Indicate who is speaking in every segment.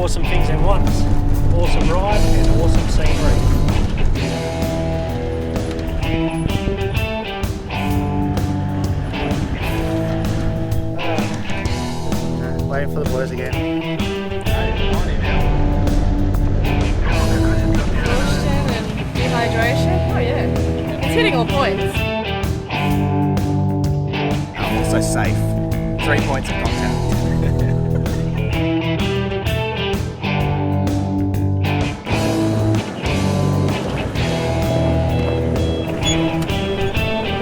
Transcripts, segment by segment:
Speaker 1: awesome things at once. Awesome ride and awesome scenery.
Speaker 2: Waiting for the boys again.
Speaker 3: Exhaustion and dehydration. Oh yeah, it's hitting all points.
Speaker 2: Also safe. 3 points of contact.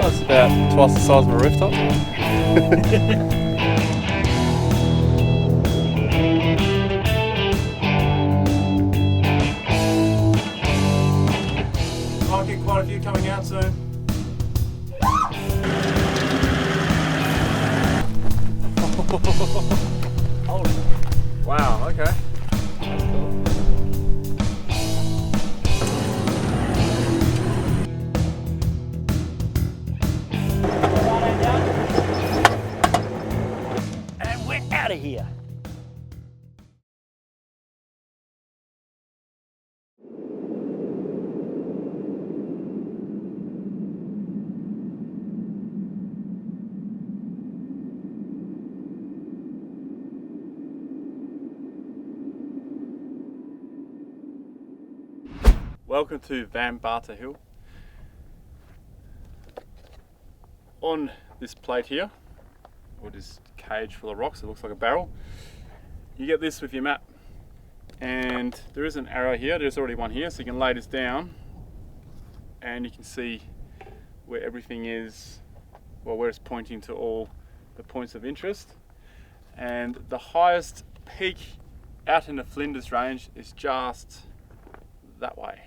Speaker 4: That's about twice the size of a rooftop.
Speaker 5: Might get quite a few coming out soon.
Speaker 4: Wow, okay. That's cool.
Speaker 1: And we're out of here.
Speaker 4: Welcome to Van Barter Hill. On this plate here, or this cage full of rocks, it looks like a barrel. You get this with your map, and there is an arrow here. There's already one here, so you can lay this down, and you can see where everything is, well, where it's pointing to all the points of interest. And the highest peak out in the Flinders Range is just that way.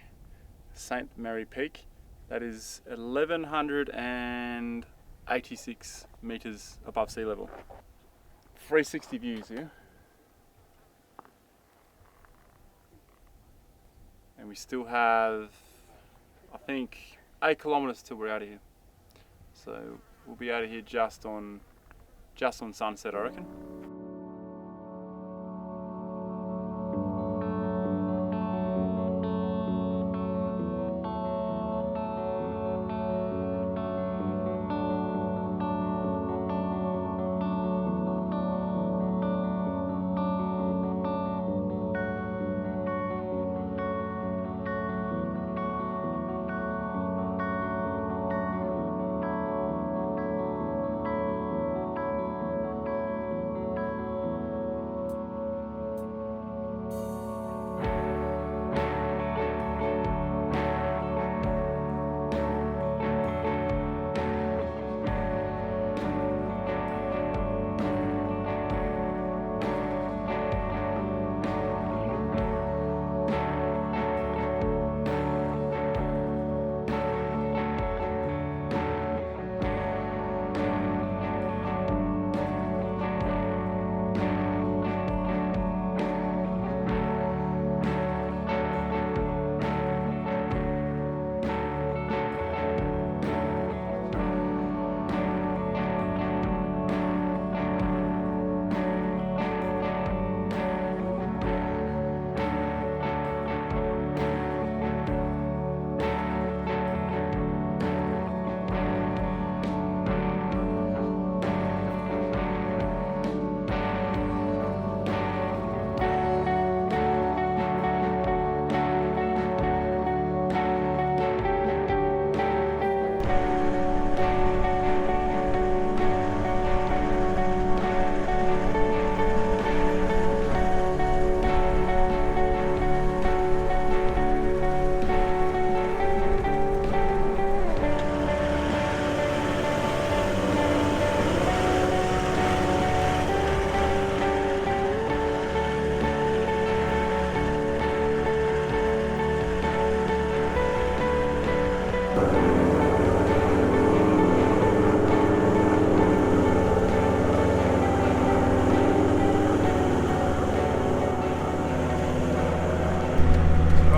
Speaker 4: St. Mary Peak. That is 1186 meters above sea level. 360 views here. And we still have, I think, 8 kilometers till we're out of here. So we'll be out of here just on sunset, I reckon.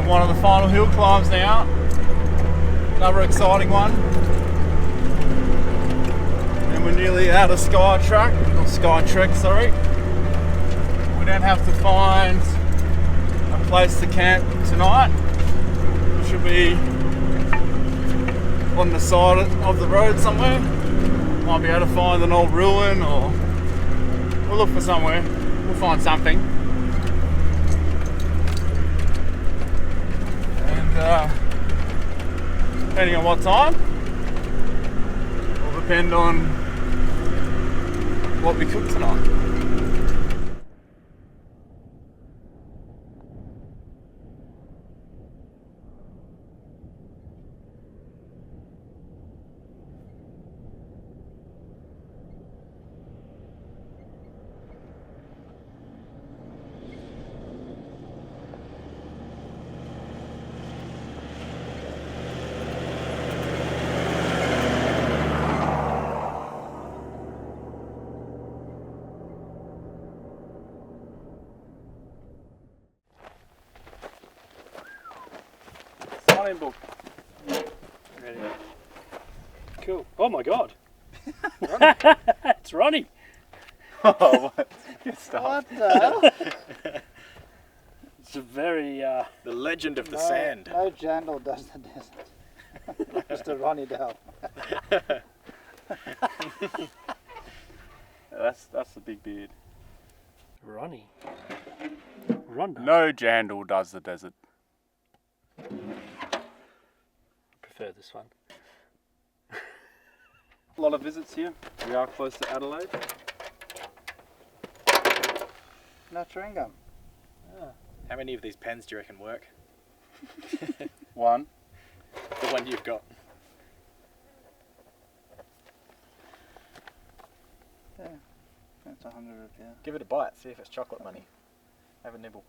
Speaker 4: One of the final hill climbs now. Another exciting one. And we're nearly out of Sky Trek, sorry. We don't have to find place to camp tonight. We should be on the side of the road somewhere. Might be able to find an old ruin, or we'll look for somewhere. We'll find something. And depending on what time, will depend on what we cook tonight. Sign-in book.
Speaker 1: Ready. Cool. Oh my god. Ronny. It's Ronny.
Speaker 4: Oh, what? Good stuff.
Speaker 2: What the hell?
Speaker 1: It's a very
Speaker 2: The legend of the sand.
Speaker 6: No Jandal does the desert. Mr. Ronny Dahl.
Speaker 4: That's the big beard.
Speaker 1: Ronny. Ronda.
Speaker 4: No Jandal does the desert.
Speaker 1: Prefer this one.
Speaker 4: A lot of visits here. We are close to Adelaide.
Speaker 6: No chewing gum.
Speaker 2: How many of these pens do you reckon work?
Speaker 4: One.
Speaker 2: The one you've got.
Speaker 6: Yeah, that's 100 rupiah.
Speaker 2: Give it a bite, see if it's chocolate money. Have a nibble.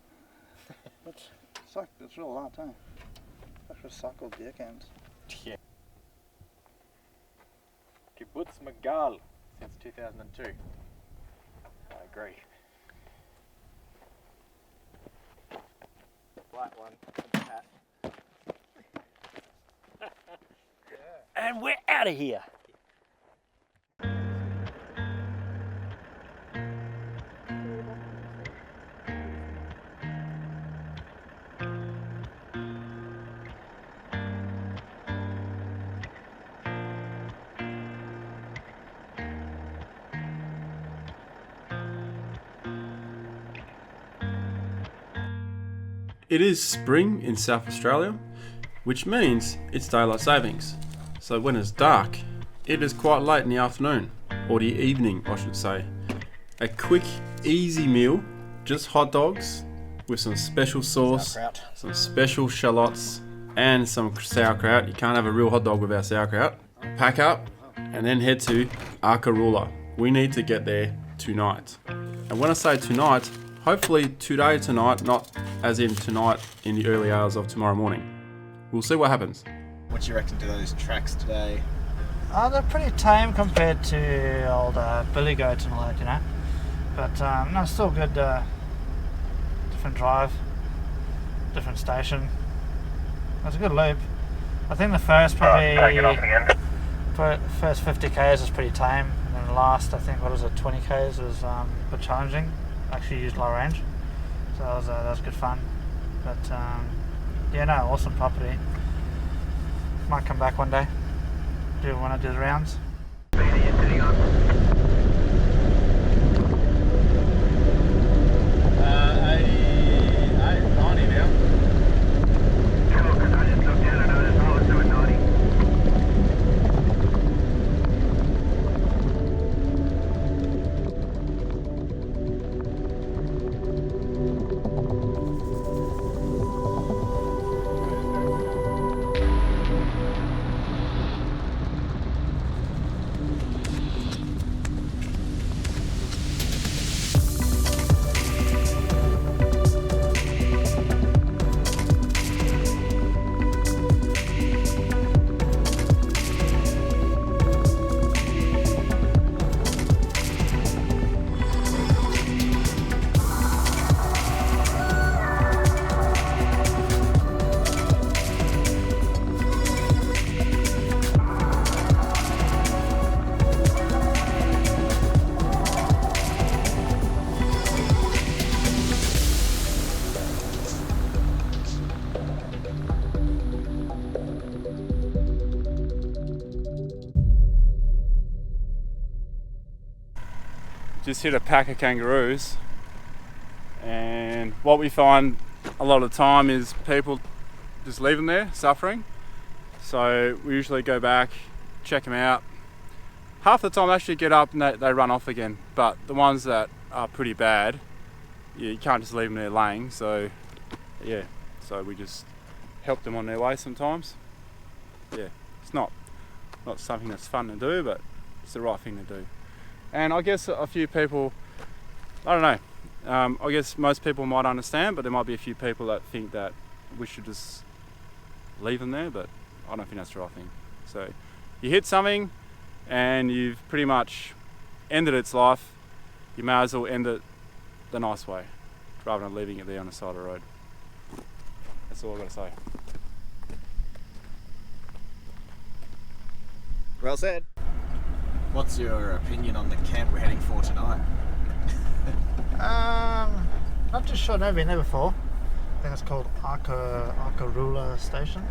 Speaker 6: It's like, it's real light, eh? Like recycled beer cans.
Speaker 2: Yeah. Kibbutz Magal since 2002. I agree. White one with the hat.
Speaker 1: And we're out of here.
Speaker 4: It is spring in South Australia, which means it's daylight savings. So when it's dark, it is quite late in the afternoon, or the evening I should say. A quick, easy meal, just hot dogs with some special sauce,
Speaker 2: Sauerkraut.
Speaker 4: some special shallots, and some sauerkraut. You can't have a real hot dog without sauerkraut. Pack up and then head to Arkaroola. We need to get there tonight. And when I say tonight, hopefully today tonight, not as in tonight in the early hours of tomorrow morning. We'll see what happens.
Speaker 2: What do you reckon to those tracks today?
Speaker 6: They're pretty tame compared to old billy goats and all that, you know. But no, still good. Different drive, different station. It's a good loop. I think the first first 50 k's was pretty tame, and then the last, I think, 20 k's was a bit challenging. Actually used low range, so that was good fun. But yeah, no, awesome property. Might come back one day. Do when I do the rounds.
Speaker 4: just hit a pack of kangaroos, and what we find a lot of the time is people just leave them there suffering. So we usually go back, check them out. Half the time they actually get up and they run off again, but the ones that are pretty bad, you can't just leave them there laying. So yeah, so we just help them on their way sometimes. Yeah, it's not something that's fun to do, but it's the right thing to do. And I guess a few people, I don't know, I guess most people might understand, but there might be a few people that think that we should just leave them there, but I don't think that's the right thing. So you hit something and you've pretty much ended its life, you may as well end it the nice way rather than leaving it there on the side of the road. That's all I've got to say.
Speaker 2: Well said. What's your opinion on the camp we're heading for tonight?
Speaker 6: Not too sure. Never been there before. I think it's called Arkaroola Station.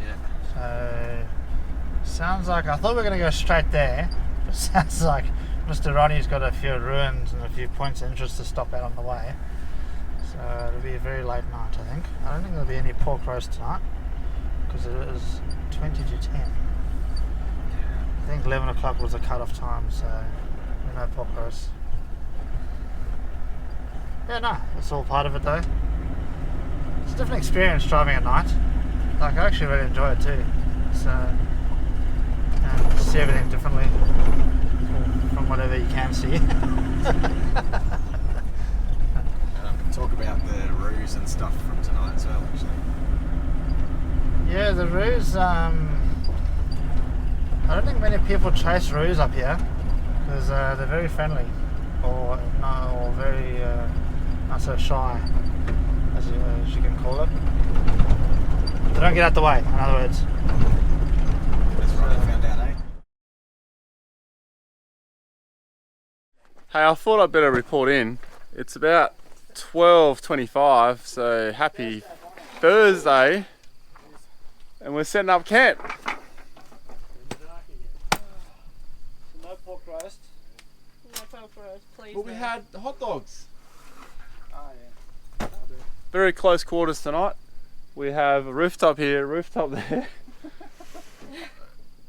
Speaker 2: Yeah.
Speaker 6: So sounds like, I thought we were going to go straight there, but sounds like Mr. Ronny's got a few ruins and a few points of interest to stop out on the way. So it'll be a very late night, I think. I don't think there'll be any pork roast tonight because it is 20 to 10. I think 11 o'clock was the cut-off time, so no pork roast. Yeah, no, it's all part of it though. It's a different experience driving at night. Like, I actually really enjoy it too. So, and see everything differently from whatever you can see.
Speaker 2: Talk about the roos and stuff from tonight as well, actually.
Speaker 6: Yeah, the roos, I don't think many people chase roos up here because they're very friendly, or very not so shy, as you can call it. They don't get out the way, in other words.
Speaker 2: That's right, I found out, eh?
Speaker 4: Hey, I thought I'd better report in. It's about 12:25, so happy Thursday, and we're setting up camp.
Speaker 1: No pork roast.
Speaker 3: No pork roast, please.
Speaker 4: But we
Speaker 3: no.
Speaker 4: had hot dogs.
Speaker 1: Oh yeah.
Speaker 4: Very close quarters tonight. We have a rooftop here, a rooftop there.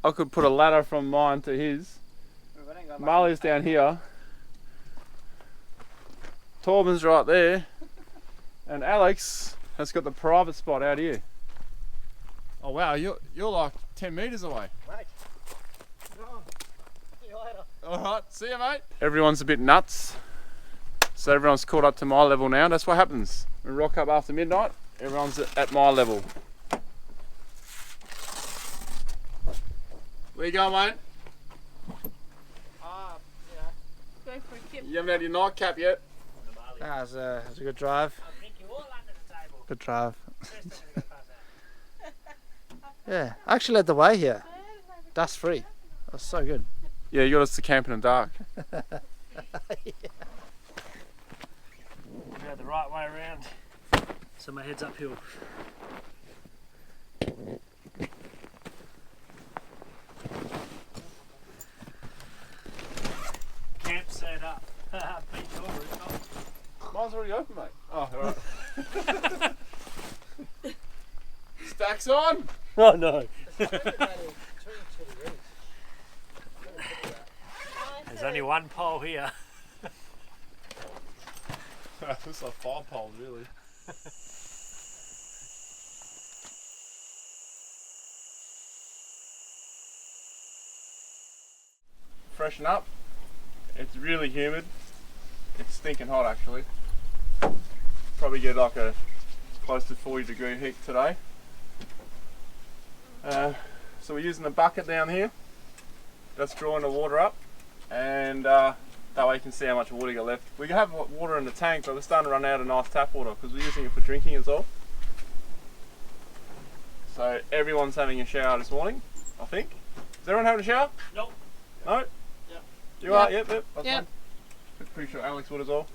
Speaker 4: I could put a ladder from mine to his. Marley's down here. Torben's right there. And Alex has got the private spot out here. Oh wow, you're like 10 metres away.
Speaker 6: Mate. See you later.
Speaker 4: Alright, see you mate. Everyone's a bit nuts. So everyone's caught up to my level now. That's what happens. We rock up after midnight, everyone's at my level. Where you going, mate?
Speaker 3: Go for a kip.
Speaker 4: You haven't had your nightcap yet.
Speaker 6: Nah, it was a good drive. Good drive. Yeah, I actually led the way here. Dust free. That was so good.
Speaker 4: Yeah, you got us to camp in the dark.
Speaker 1: Go the right way around. So my head's uphill. Camp set up. Beat your rooftop.
Speaker 4: Mine's already open, mate. Oh, alright. Stacks on!
Speaker 1: Oh no. There's only one pole here.
Speaker 4: It's like 5 poles, really. Freshen up. It's really humid. It's stinking hot, actually. Probably get like a close to 40-degree heat today. So we're using the bucket down here. That's drawing the water up, and that way you can see how much water you got left. We have water in the tank, but we're starting to run out of nice tap water because we're using it for drinking as well. So everyone's having a shower this morning, I think. Is everyone having a shower?
Speaker 1: Nope.
Speaker 4: No?
Speaker 1: Yep.
Speaker 4: You are? Yep, yep. That's
Speaker 3: Yep.
Speaker 4: fine. Pretty sure Alex would as well.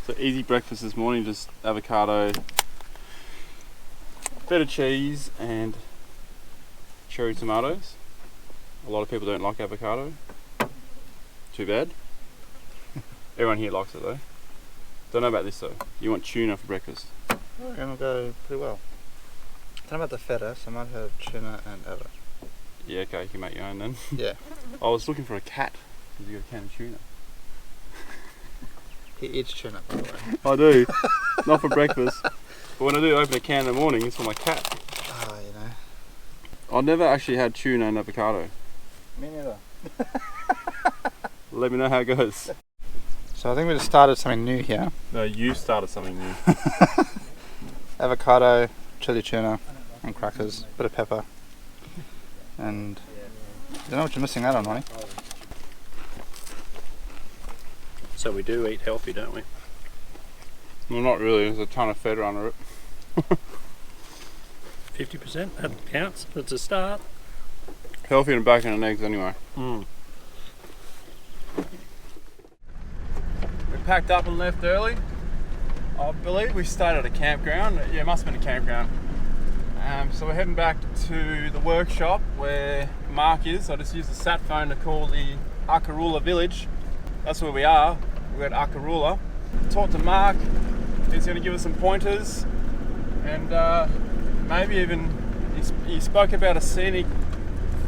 Speaker 4: So So easy breakfast this morning, just avocado, bit of cheese and cherry tomatoes. A lot of people don't like avocado. Too bad. Everyone here likes it though. Don't know about this though. You want tuna for breakfast?
Speaker 7: I reckon it'll go pretty well. I don't know about the feta, so I might have tuna and avo.
Speaker 4: Yeah, okay, you can make your own then.
Speaker 7: Yeah.
Speaker 4: I was looking for a cat. Because you got a can of tuna.
Speaker 7: He eats tuna, by the way.
Speaker 4: I do. Not for breakfast. But when I do open a can in the morning, it's for my cat.
Speaker 7: Ah, you know.
Speaker 4: I've never actually had tuna and avocado.
Speaker 7: Me neither.
Speaker 4: Let me know how it goes.
Speaker 7: So I think we just started something new here.
Speaker 4: No, you started something new.
Speaker 7: Avocado, chili tuna, and crackers, bit of pepper. And I don't know what you're missing out on, Ronny.
Speaker 1: So we do eat healthy, don't we?
Speaker 4: Well, not really. There's a ton of feta under it.
Speaker 1: 50%, that counts. That's a start.
Speaker 4: Healthier than bacon and eggs anyway.
Speaker 1: Mm.
Speaker 4: We packed up and left early. I believe we stayed at a campground. Yeah, it must have been a campground. So we're heading back to the workshop where Mark is. I just used the sat phone to call the Arkaroola village. That's where we are. We're at Arkaroola. Talked to Mark. He's going to give us some pointers, and maybe even he spoke about a scenic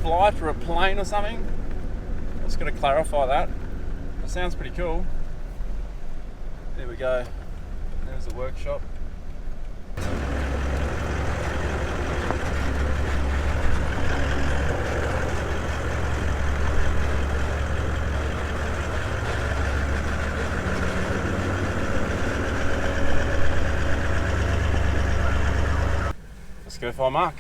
Speaker 4: flight or a plane or something. I'm just going to clarify that. It sounds pretty cool. There we go. There's the workshop. Let's go find Mark.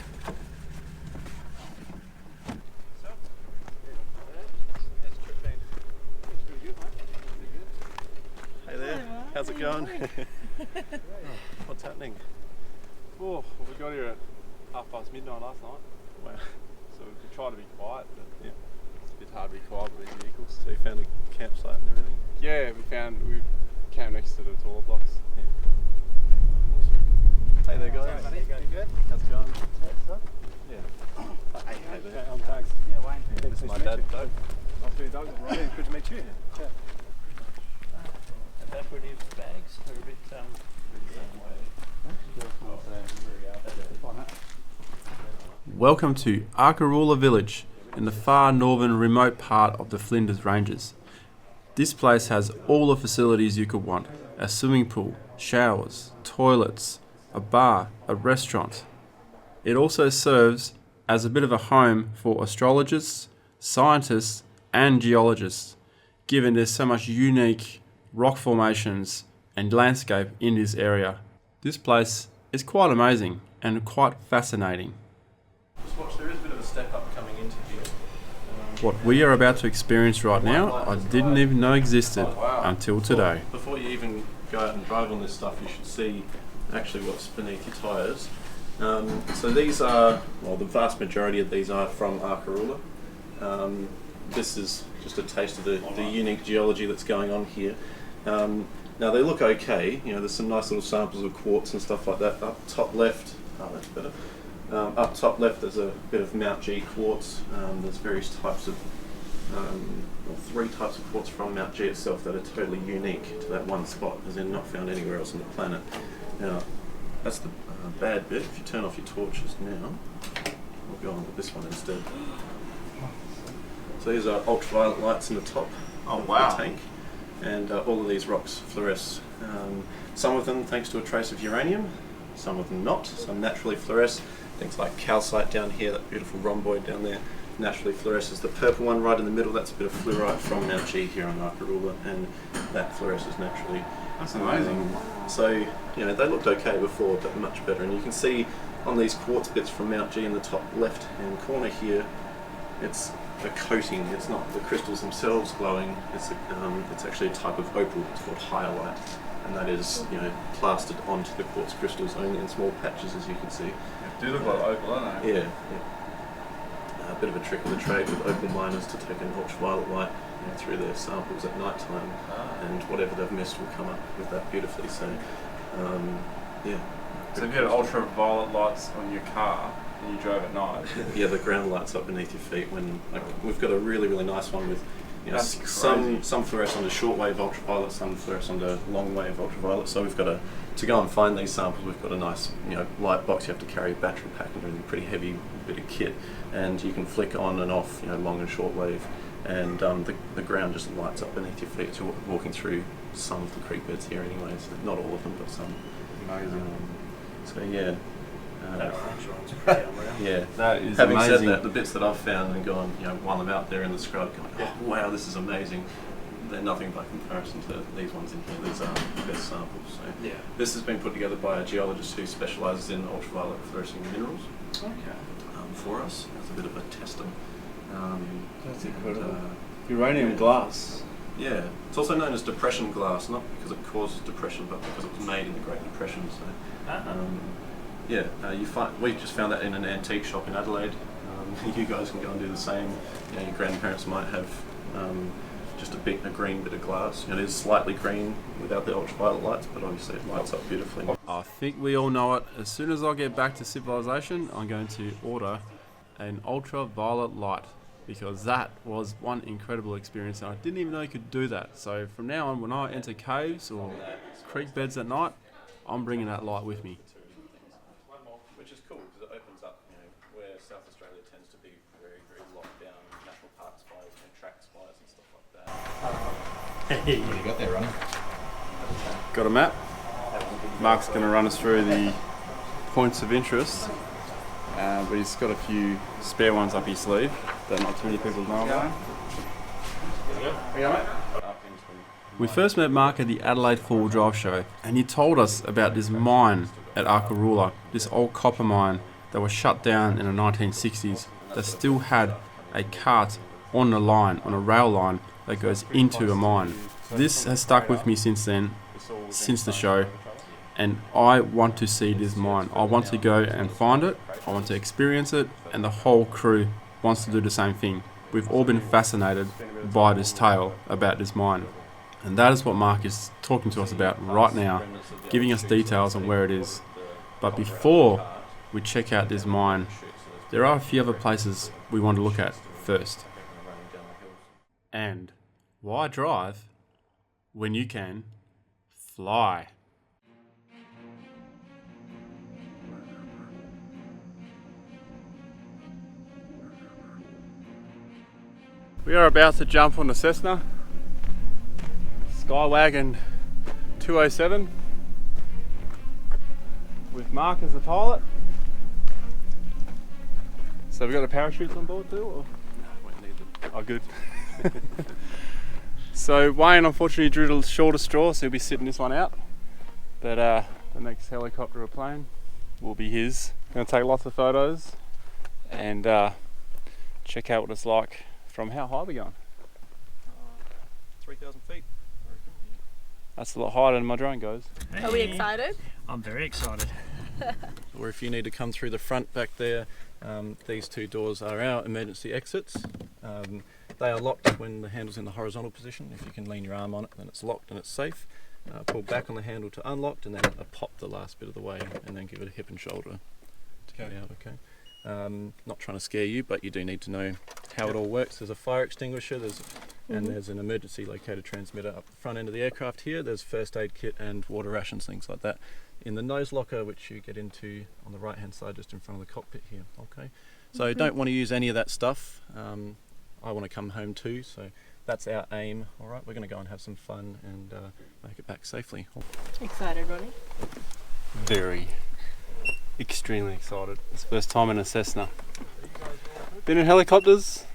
Speaker 8: Hey there, how's it going? What's happening?
Speaker 4: Oh, well, we got here at midnight last night.
Speaker 8: Wow.
Speaker 4: So we tried to be quiet, but
Speaker 8: Yeah.
Speaker 4: it's a bit hard to be quiet with these vehicles.
Speaker 8: So you found a campsite and everything?
Speaker 4: Yeah, we camped next to the toilet blocks.
Speaker 8: Yeah. Hey there guys.
Speaker 7: Hey, buddy. You good?
Speaker 8: How's it going?
Speaker 7: Yeah.
Speaker 8: Hey there, I'm Tags.
Speaker 7: Yeah, Wayne.
Speaker 8: This is my dad, Doug.
Speaker 7: Nice to meet you, Doug. Yeah, good to meet you.
Speaker 1: Evaporative bags are a bit
Speaker 4: Welcome to Arkaroola village in the far northern remote part of the Flinders Ranges. This place has all the facilities you could want: a swimming pool, showers, toilets, a bar, a restaurant. It also serves as a bit of a home for astrologists, scientists and geologists, given there's so much unique rock formations and landscape in this area. This place is quite amazing and quite fascinating.
Speaker 8: Just watch, there is a bit of a step up coming into here.
Speaker 4: What we are about to experience right now, I didn't even know existed until today.
Speaker 8: Before you even go out and drive on this stuff, you should see actually what's beneath your tyres. So these are, well, the vast majority of these are from Arkaroola. This is just a taste of the unique geology that's going on here. Now they look okay, you know, there's some nice little samples of quartz and stuff like that. Up top left, oh that's better. Up top left there's a bit of Mount G quartz. There's various types of, well, 3 types of quartz from Mount G itself that are totally unique to that one spot, as in not found anywhere else on the planet. Now, that's the bad bit. If you turn off your torches now, we'll go on with this one instead. So these are ultraviolet lights in the top of the tank, and all of these rocks fluoresce. Some of them thanks to a trace of uranium, some of them not. Some naturally fluoresce. Things like calcite down here, that beautiful rhomboid down there, naturally fluoresces. The purple one right in the middle, that's a bit of fluorite from Mount G here on Arkaroola, and that fluoresces naturally.
Speaker 4: That's amazing.
Speaker 8: So, you know, they looked okay before, but much better. And you can see on these quartz bits from Mount G in the top left-hand corner here, it's a coating. It's not the crystals themselves glowing. It's actually a type of opal. It's called hyalite, and that is, you know, plastered onto the quartz crystals only in small patches, as you can see.
Speaker 4: They do look like opal, don't they?
Speaker 8: Yeah. a bit of a trick of the trade with opal miners to take an ultraviolet light through their samples at night time, and whatever they've missed will come up with that beautifully. So, yeah.
Speaker 4: So if you had ultraviolet lights on your car and you drove at night.
Speaker 8: Yeah, the ground lights up beneath your feet. When we've got a really nice one with
Speaker 4: That's
Speaker 8: some fluoresce under shortwave ultraviolet, some fluoresce under long wave ultraviolet. So we've got to go and find these samples. We've got a nice light box. You have to carry a battery pack and a pretty heavy bit of kit, and you can flick on and off long and short wave, and the ground just lights up beneath your feet. So you're walking through some of the creek beds here, anyways. Not all of them, but some.
Speaker 4: Amazing.
Speaker 8: So yeah.
Speaker 1: That orange one's pretty unreal.
Speaker 8: Yeah,
Speaker 4: that is
Speaker 8: having
Speaker 4: amazing.
Speaker 8: said that, the bits that I've found and gone, while I'm out there in the scrub, going, oh wow, this is amazing. They're nothing by comparison to these ones in here. These are the best samples. So
Speaker 1: Yeah.
Speaker 8: this has been put together by a geologist who specialises in ultraviolet fluorescing minerals.
Speaker 4: Okay.
Speaker 8: For us as a bit of a tester.
Speaker 4: That's incredible. Uranium glass.
Speaker 8: Yeah, it's also known as depression glass, not because it causes depression, but because it was made in the Great Depression. So, we just found that in an antique shop in Adelaide. You guys can go and do the same. Your grandparents might have just a green bit of glass. It is slightly green without the ultraviolet lights, but obviously it lights up beautifully.
Speaker 4: I think we all know it. As soon as I get back to civilization, I'm going to order an ultraviolet light, because that was one incredible experience and I didn't even know you could do that. So from now on, when I enter caves or creek beds at night, I'm bringing that light with me.
Speaker 8: Which is cool because it opens up, where South Australia tends to be very locked down, national parks fires, tracks fires and stuff like that.
Speaker 2: What do you got there, Ronny?
Speaker 4: Got a map. Mark's going to run us through the points of interest, but he's got a few spare ones up his sleeve that not too many people know about. We first met Mark at the Adelaide 4-wheel drive show, and he told us about this mine at Arkaroola, this old copper mine that was shut down in the 1960s that still had a cart on the line, on a rail line that goes into a mine. This has stuck with me since then, since the show, and I want to see this mine. I want to go and find it, I want to experience it, and the whole crew wants to do the same thing. We've all been fascinated by this tale about this mine. And that is what Mark is talking to us about right now, giving us details on where it is. But before we check out this mine, there are a few other places we want to look at first. And why drive when you can fly? We are about to jump on the Cessna Skywagon 207 with Mark as the pilot. So we've got the parachutes on board too? Or?
Speaker 8: No, won't need them.
Speaker 4: Oh, good. So Wayne unfortunately drew the shortest straw, so he'll be sitting this one out. But the next helicopter or plane will be his. Going to take lots of photos and check out what it's like. From how high are we going?
Speaker 8: 3,000 feet.
Speaker 4: That's a lot higher than my drone goes.
Speaker 3: Are we excited?
Speaker 1: I'm very excited.
Speaker 8: Or if you need to come through the front back there, these two doors are our emergency exits. They are locked when the handle's in the horizontal position. If you can lean your arm on it, then it's locked and it's safe. Pull back on the handle to unlock, and then pop the last bit of the way, and then give it a hip and shoulder to get out. Okay. Not trying to scare you, but you do need to know how it all works. There's a fire extinguisher, and there's an emergency locator transmitter up the front end of the aircraft here. There's first aid kit and water rations, things like that. In the nose locker, which you get into on the right hand side, just in front of the cockpit here. Okay, so don't want to use any of that stuff. I want to come home too, so that's our aim. All right, we're going to go and have some fun and make it back safely.
Speaker 3: Excited, Ronny?
Speaker 4: Very. Extremely excited. It's the first time in a Cessna. Been in helicopters,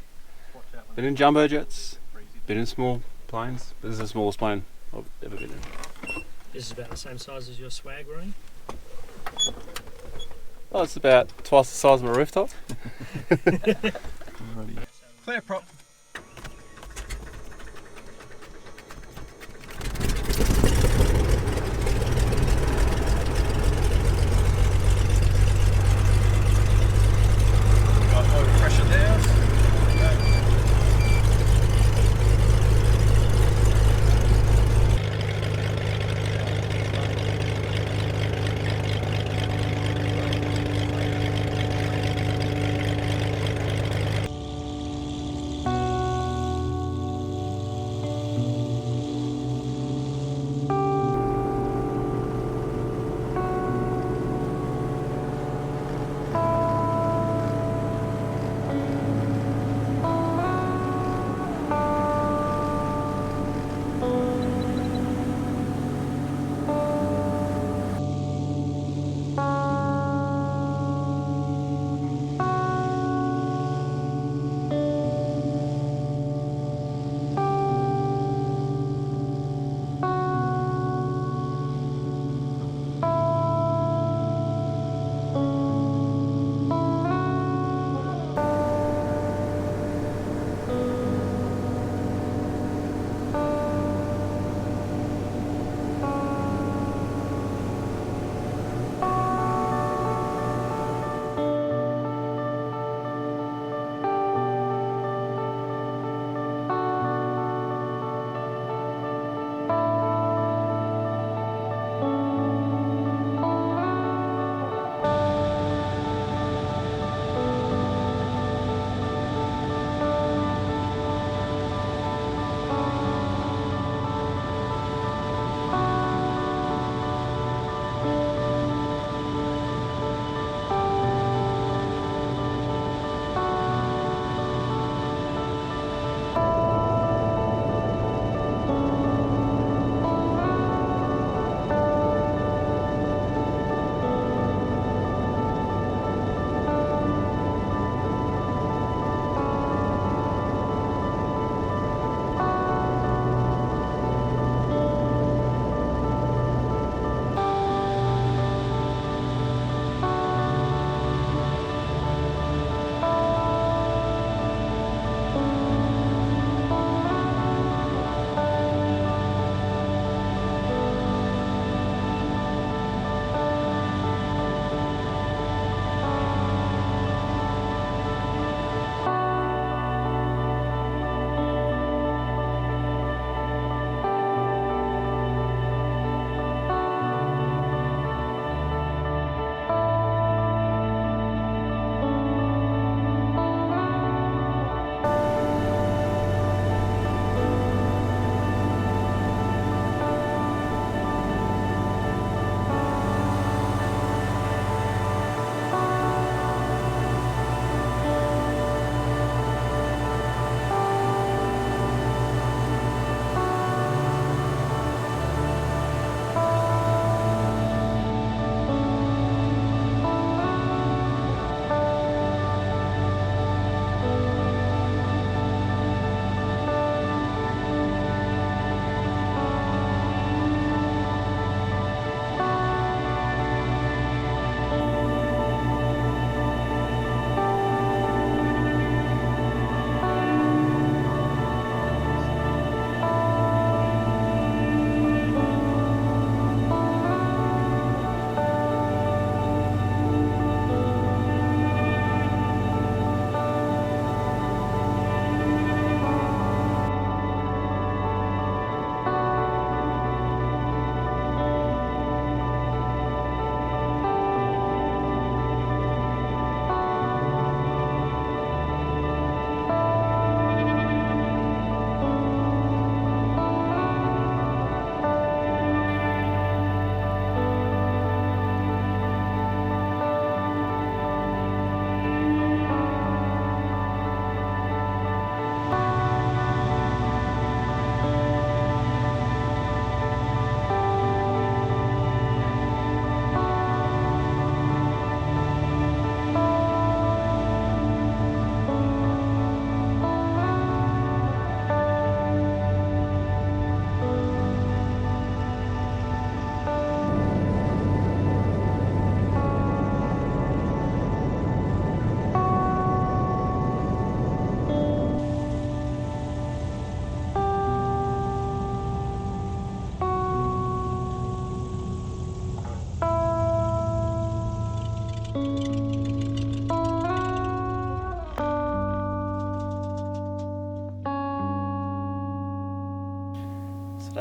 Speaker 4: been in jumbo jets, been in small planes. This is the smallest plane I've ever been in.
Speaker 1: This is about the same size as your swag, Ronny?
Speaker 4: Oh, it's about twice the size of a rooftop.
Speaker 2: Clear prop. Got low pressure there.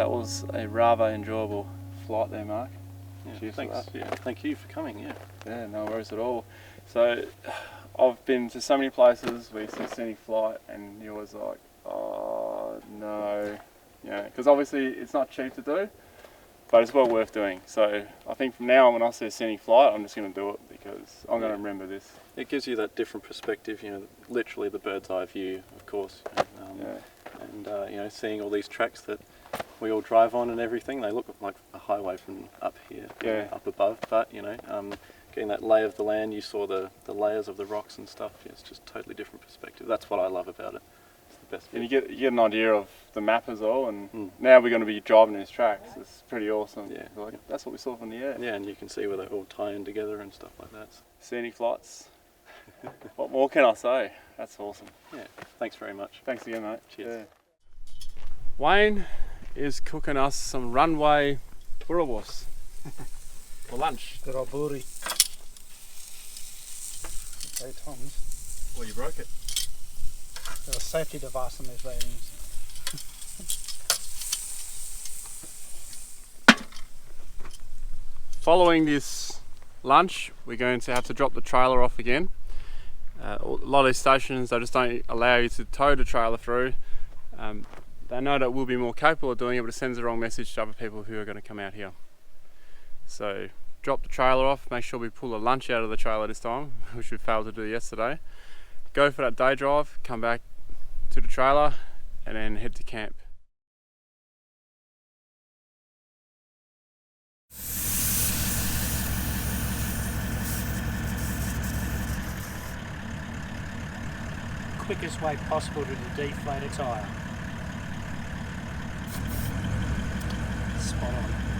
Speaker 4: that was a rather enjoyable flight there, Mark.
Speaker 8: Yeah,
Speaker 4: Cheers for
Speaker 8: thanks.
Speaker 4: that.
Speaker 8: Yeah, thank you for coming. Yeah.
Speaker 4: Yeah, no worries at all. So, I've been to so many places where you see scenic flight and you're always like, oh no, because obviously it's not cheap to do, but it's well worth doing. So I think from now on when I see a scenic flight, I'm just going to do it because I'm going to remember this.
Speaker 8: It gives you that different perspective, literally the bird's eye view, of course. And seeing all these tracks that we all drive on and everything, they look like a highway from up here, up above. But getting that lay of the land, you saw the layers of the rocks and stuff. Yeah, it's just totally different perspective. That's what I love about it. It's the best bit.
Speaker 4: And you get an idea of the map as well, and now we're going to be driving these tracks. It's pretty awesome.
Speaker 8: Yeah,
Speaker 4: that's what we saw from the air.
Speaker 8: Yeah, and you can see where they all tie in together and stuff like that.
Speaker 4: Scenic flights. What more can I say? That's awesome.
Speaker 8: Yeah, thanks very much.
Speaker 4: Thanks again, mate.
Speaker 8: Cheers.
Speaker 4: Yeah. Wayne is cooking us some runway boerewors for lunch.
Speaker 6: Good old booty. Hey, Tom's.
Speaker 4: Well, you broke it.
Speaker 6: There's a safety device on these ratings.
Speaker 4: Following this lunch, we're going to have to drop the trailer off again. A lot of these stations, they just don't allow you to tow the trailer through. They know that we'll be more capable of doing it, but it sends the wrong message to other people who are going to come out here. So drop the trailer off, make sure we pull a lunch out of the trailer this time, which we failed to do yesterday. Go for that day drive, come back to the trailer, and then head to camp.
Speaker 1: Quickest way possible to deflate a tyre. Spot on.